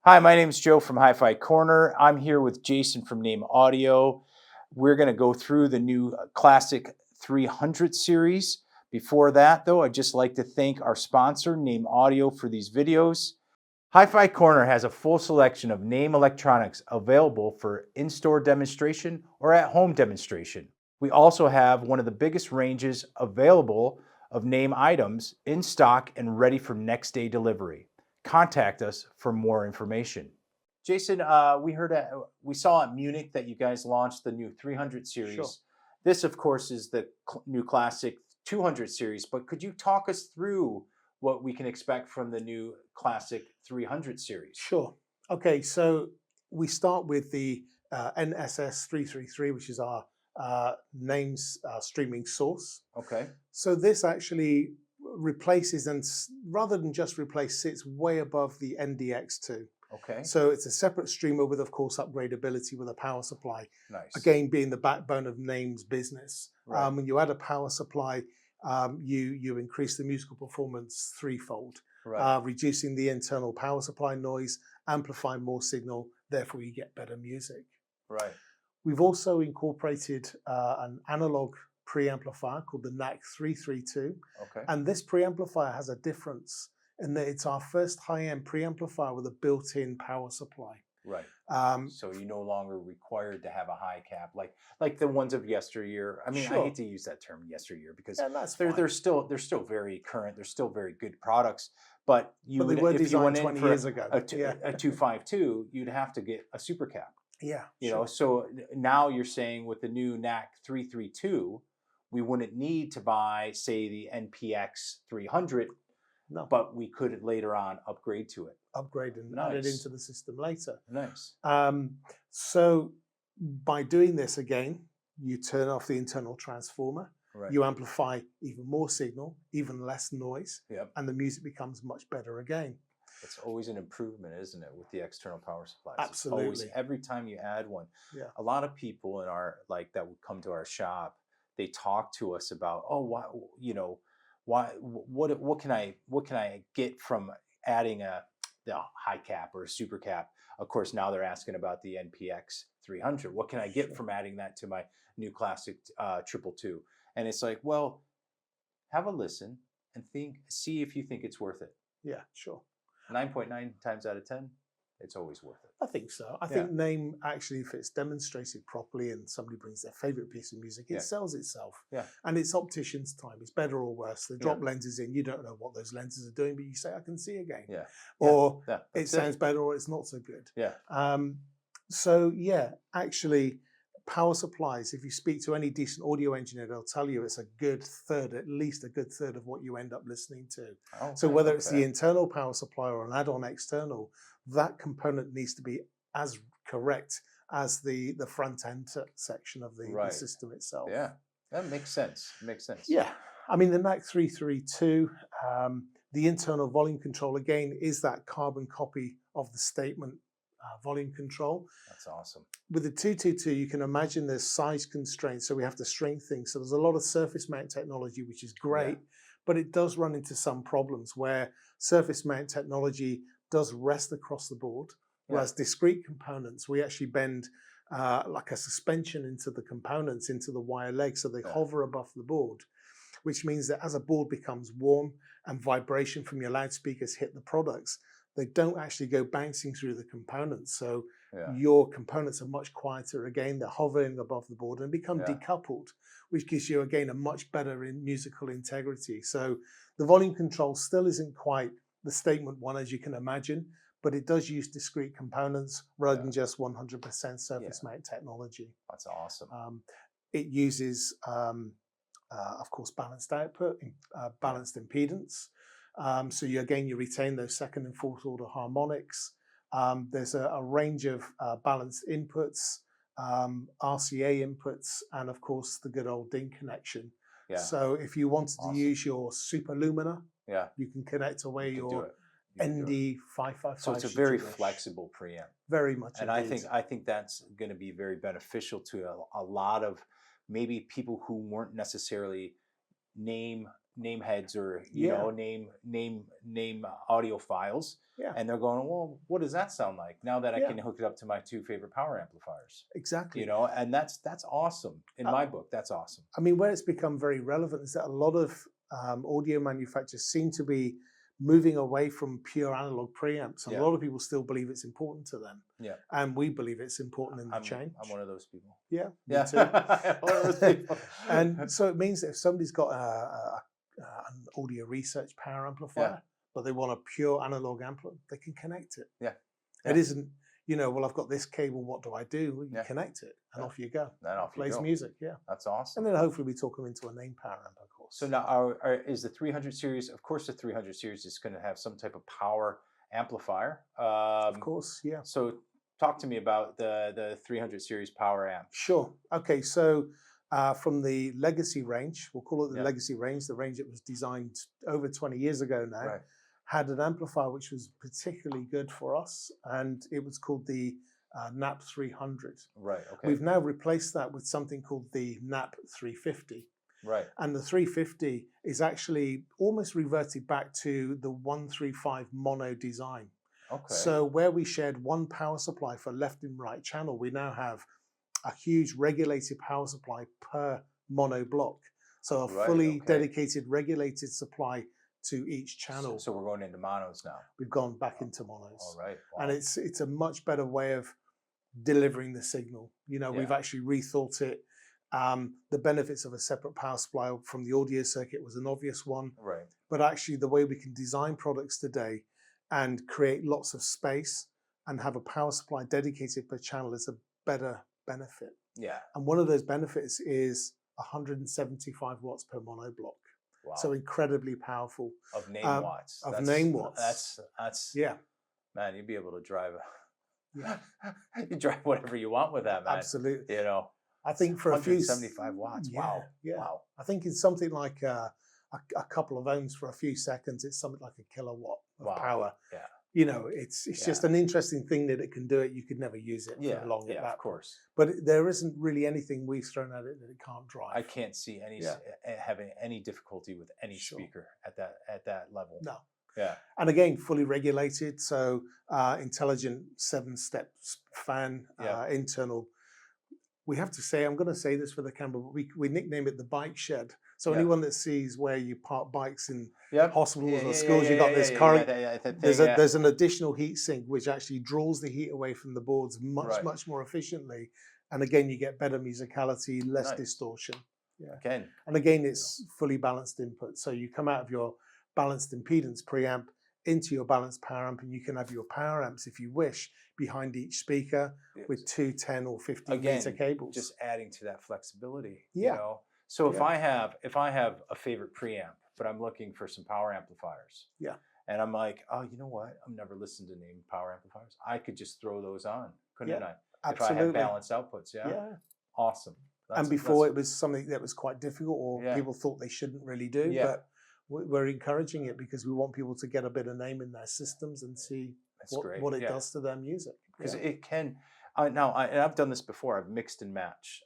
Hi, my name is Joe from Hi-Fi Corner. I'm here with Jason from Naim Audio. We're going to go through the new Classic 300 series. Before that, though, I'd just like to thank our sponsor, Naim Audio, for these videos. Hi-Fi Corner has a full selection of Naim electronics available for in-store demonstration or at-home demonstration. We also have one of the biggest ranges available of Naim items in stock and ready for next day delivery. Contact us for more information. Jason, we saw at Munich that you guys launched the new 300 series. Sure. This, of course, is the new Classic 200 series, but could you talk us through what we can expect from the new Classic 300 series? Sure. Okay, so we start with the NSS 333, which is our Naim's streaming source. Okay. So this actually replaces and rather than just replace, sits way above the NDX2. Okay. So it's a separate streamer with, of course, upgradability with a power supply. Nice. Again, being the backbone of Naim's business. Right. When you add a power supply, you increase the musical performance threefold. Right. Reducing the internal power supply noise, amplifying more signal, therefore you get better music. Right. We've also incorporated an analog preamplifier called the NAC 332. Okay. And this preamplifier has a difference in that it's our first high-end preamplifier with a built-in power supply. Right. So you're no longer required to have a high cap like the ones of yesteryear. I mean, Sure. I hate to use that term yesteryear because that's they're still very current. They're still very good products. But they were designed 20 years ago. A 252, you'd have to get a super cap. Yeah. You know, so now you're saying with the new NAC 332, we wouldn't need to buy, say, the NPX 300. No. But we could later on upgrade to it. Upgrade and add it into the system later. Nice. So by doing this again, you turn off the internal transformer. Right. You amplify even more signal, even less noise, Yep. and the music becomes much better again. It's always an improvement, isn't it, with the external power supplies? Absolutely. It's always, every time you add one. Yeah. A lot of people in our that would come to our shop, they talk to us about, oh, why, what can I get from adding the high cap or a super cap? Of course, now they're asking about the NPX 300. What can I get from adding that to my new Classic 222? And it's like, well, have a listen and see if you think it's worth it. Yeah, sure. 9.9 times out of 10, it's always worth it. I think so. I think Naim actually, if it's demonstrated properly and somebody brings their favorite piece of music, it sells itself. Yeah. And it's optician's time. It's better or worse. They drop lenses in. You don't know what those lenses are doing, but you say, I can see again. Yeah. Or it sounds better or it's not so good. Yeah. So yeah, actually, power supplies, if you speak to any decent audio engineer, they'll tell you it's a good third, at least a good third of what you end up listening to. Okay, so whether it's the internal power supply or an add-on external, that component needs to be as correct as the front end section of the system itself. Yeah, that makes sense. Yeah, I mean the NAC 332, the internal volume control again is that carbon copy of the statement volume control. That's awesome. With the 222, you can imagine there's size constraints, so we have to shrink things. So there's a lot of surface mount technology, which is great, but it does run into some problems where surface mount technology does rest across the board, whereas discrete components, we actually bend like a suspension into the components, into the wire legs, so they hover above the board, which means that as a board becomes warm and vibration from your loudspeakers hit the products, they don't actually go bouncing through the components. So your components are much quieter. Again, they're hovering above the board and become decoupled, which gives you, again, a much better musical integrity. So the volume control still isn't quite the statement one, as you can imagine, but it does use discrete components rather than just 100% surface mount technology. That's awesome. It uses, of course, balanced output, balanced impedance. So you retain those second and fourth order harmonics. There's a range of balanced inputs, RCA inputs, and of course the good old DIN connection. Yeah. So if you wanted to use your super lumina, you can connect away your ND555. So it's a very flexible preamp. Very much. And I think that's going to be very beneficial to a lot of maybe people who weren't necessarily Naim name heads or Yeah. name audio files, Yeah. and they're going, well, what does that sound like now that I Yeah. can hook it up to my two favorite power amplifiers? Exactly. And that's awesome in my book. That's awesome. I mean, where it's become very relevant is that a lot of audio manufacturers seem to be moving away from pure analog preamps. And Yeah. a lot of people still believe it's important to them. Yeah. And we believe it's important in the change. I'm one of those people. Yeah, me Yeah. too. One of those people. And so it means that if somebody's got an audio research power amplifier, but they want a pure analog amplifier, they can connect it. Yeah. It isn't, well, I've got this cable, what do I do? Well, you connect it and off you go. And off you Plays go. music, yeah. That's awesome. And then hopefully we talk them into a name power amp, of course. So now is the 300 series, of course the 300 series is going to have some type of power amplifier. Of course, yeah. So talk to me about the 300 series power amp. Sure. Okay, so from the legacy range, we'll call it the legacy range, the range that was designed over 20 years ago now, had an amplifier which was particularly good for us, and it was called the NAP 300. Right, okay. We've now replaced that with something called the NAP 350. Right. And the 350 is actually almost reverted back to the 135 mono design. Okay. So where we shared one power supply for left and right channel, we now have a huge regulated power supply per mono block. So a fully dedicated regulated supply to each channel. So we're going into monos now. We've gone back into monos. All right. Wow. And it's a much better way of delivering the signal. We've actually rethought it. The benefits of a separate power supply from the audio circuit was an obvious one. Right. But actually the way we can design products today and create lots of space and have a power supply dedicated per channel is a better benefit. Yeah. And one of those benefits is 175 watts per mono block. Wow. So incredibly powerful. Of name watts. Name watts. That's yeah. Man, you'd be able to drive you drive whatever you want with that, man. Absolutely. I think for 175 watts. Wow. Yeah. Wow. I think it's something like a couple of ohms for a few seconds. It's something like a kilowatt of power. Yeah. It's just an interesting thing that it can do it. You could never use it for long at that. Of course. But there isn't really anything we've thrown at it that it can't drive. I can't see having any difficulty with any speaker at that level. No. Yeah. And again, fully regulated. So intelligent 7-step fan, internal. We have to say, I'm going to say this for the camera, but we nickname it the bike shed. So anyone that sees where you park bikes in hospitals or schools, you've got this current. There's an additional heat sink which actually draws the heat away from the boards much more efficiently. And again, you get better musicality, less distortion. Yeah. And again, it's fully balanced input. So you come out of your balanced impedance preamp into your balanced power amp, and you can have your power amps, if you wish, behind each speaker with 2, 10 or 15 meter cables. Just adding to that flexibility. Yeah. So if I have a favorite preamp, but I'm looking for some power amplifiers. Yeah. And I'm like, oh, you know what? I've never listened to name power amplifiers. I could just throw those on, couldn't I? Absolutely. If I had balanced outputs. Yeah. Yeah. Awesome. And before it was something that was quite difficult, or people thought they shouldn't really do. But we're encouraging it because we want people to get a bit of name in their systems and see what it does to their music. Because it can. And I've done this before. I've mixed and match.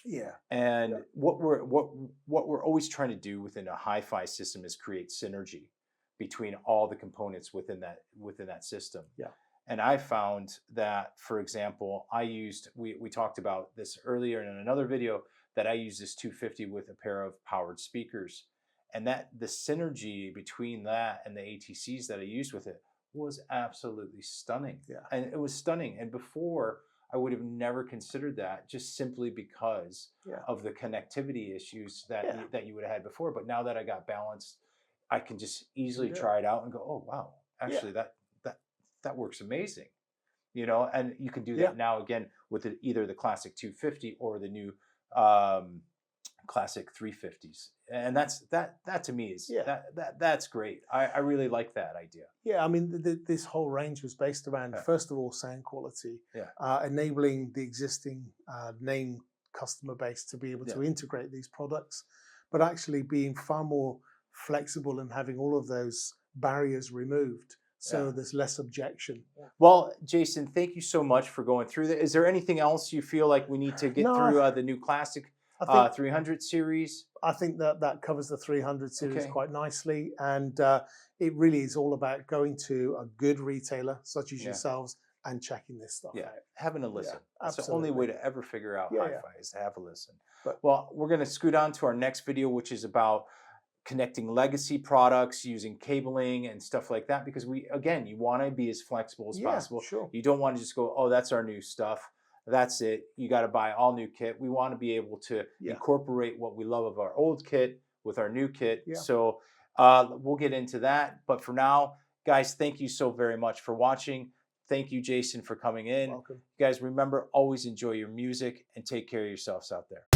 Yeah. And what we're always trying to do within a hi-fi system is create synergy between all the components within that system. Yeah. And I found that, for example, we talked about this earlier in another video, that I use this 250 with a pair of powered speakers, and that the synergy between that and the ATCs that I used with it was absolutely stunning. Yeah. And it was stunning. And before, I would have never considered that, just simply because of the connectivity issues that you would have had before. But now that I got balanced, I can just easily try it out and go, oh wow, actually that works amazing. And you can do that now again with either the classic 250 or the new classic 350s. And that to me is that's great. I really like that idea. Yeah, I mean this whole range was based around first of all sound quality, enabling the existing name customer base to be able to integrate these products, but actually being far more flexible and having all of those barriers removed. So there's less objection. Well, Jason, thank you so much for going through that. Is there anything else you feel like we need to get through the new classic I think 300 series? I think that covers the 300 series Okay. quite nicely, and it really is all about going to a good retailer such as Yeah. yourselves and checking this stuff Yeah, out. having a listen. That's the only Absolutely. way to ever figure out Yeah, hi-fi is to have a listen. But Well, we're going to scoot on to our next video, which is about connecting legacy products using cabling and stuff like that, because again, you want to be as flexible as yeah, possible. sure. You don't want to just go, oh, that's our new stuff. That's it. You got to buy all new kit. We want to be able to Yeah. incorporate what we love of our old kit with our new kit. Yeah. So we'll get into that. But for now, guys, thank you so very much for watching. Thank you, Jason, for coming in. Welcome. You guys, remember, always enjoy your music and take care of yourselves out there.